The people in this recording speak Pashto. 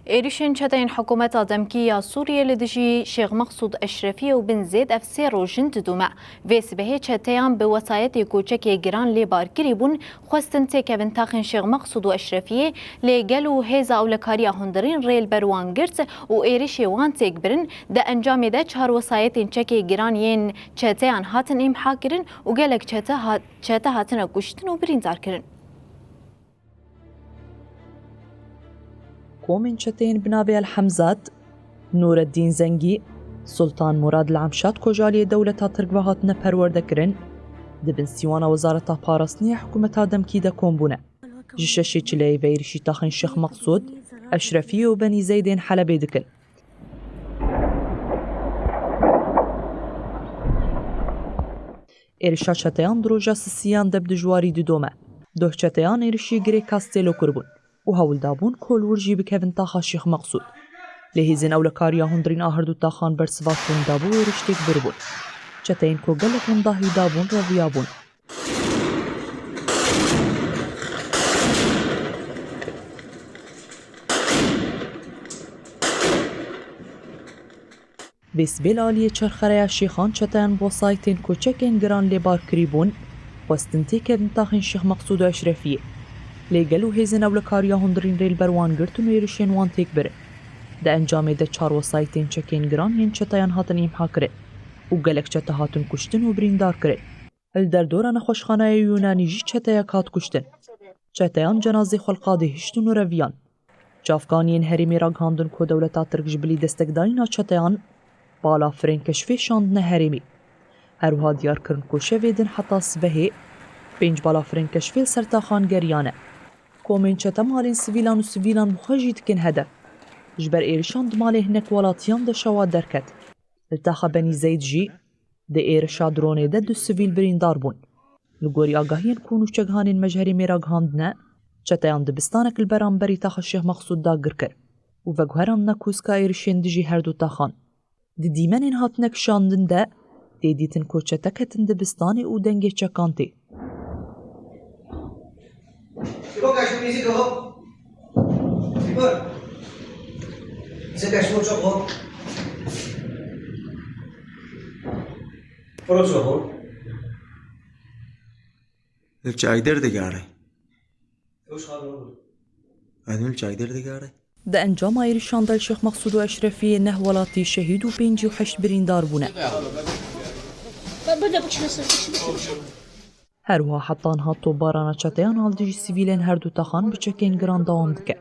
إيريشن شتين حكومة دمكية سوريا لدجي شيخ مقصود أشرفية وبن زيد أفسير وجنت دوما فيس بهي شتين بوسايتي كوچكي جران لبار كريبون خواستن تيكا بنتاخن شيخ مقصود وأشرفية لقالو هيزا أو لكاريا هندرين ريل بروان جرت وإيريشي وان تيكبرن دا أنجامي دا چهار وسايتين چكي جران ين شتين هاتن إم حاكرن وقالك شتا هاتن أكوشتن وبرين زاركرن كومن شتين بنابي الحمزات نور الدين زنگي سلطان مراد العمشات كوجالي دولة ترقبهاتنا پروردكرن دبن سيوانا وزارة بارسنية حكومة دمكي دا كومبونا جششي چلي ويرشي تاخن شيخ مقصود أشرفي وبني زيدين حلبي دكن إرشا شتيان دروجا سسيان دب دجواري دوما دوه شتيان إرشي غري كاستيلو كربون وهول دابون كل ورجي بكيفن تاخا الشيخ مقصود لهيزن أولكاريا هندرين آهردو تاخان برسفاتون دابو ورشتيك بربون چتين كو قلق هنداهي دابون رضيابون بسبيل آلية چرخريا الشيخان چتين بوسايتين كو چكين گران لبار كريبون وستنتي كيفن تاخن الشيخ مقصود أشرفية لقالو هيزن أولكاريا هندرين ريل بروان گرتون ويرشين وان تيك بره دا انجامي دا چار وسايتين چكين گران ين چتايان هاتن إمحا كره وقالك چتا هاتن كشتن وبريندار كره الدر دوران خوشخانه يوناني جي چتايا كات كشتن چتايان جنازي خلقاده هشتن ورويان جافغانيين هرمي راگهاندن كو دولتا ترك جبلي دستك داينا چتايان بالا فرين كشفي شاندن هرمي هروها ديار کرن كو شويدن حتا سبهي بينج بالا فرين كشفي سرتاخان گريانه كومين چتا مالين سويلان و سويلان بخوجي تكن هدف جبر إيرشان دمالي هنك ولاتيان دا شواد دركت التاخا بني زيد جي دا إيرشا دروني دا دو سويل برين داربون لغوري آگاهين كونو چگهانين مجهري ميراغ هاندنا چتايان دبستانك البران بري تاخا الشيخ مقصود دا گركر و وگوهران نكوسكا إيرشين دجي هردو تاخان دي ديمانين هاتنك شاندن دا دي ديتن كو چتاكتن دبستاني و دنگي چكانتي دا انجام ايرشان دا الشيخ مقصود واشرفي نهولاتي شهيد و بينجي و حشت برين داربونا هروها حطان هاتو بارانا چتيان هالدجي سيفيلين هردو تاخان بچكين گران دوام دكه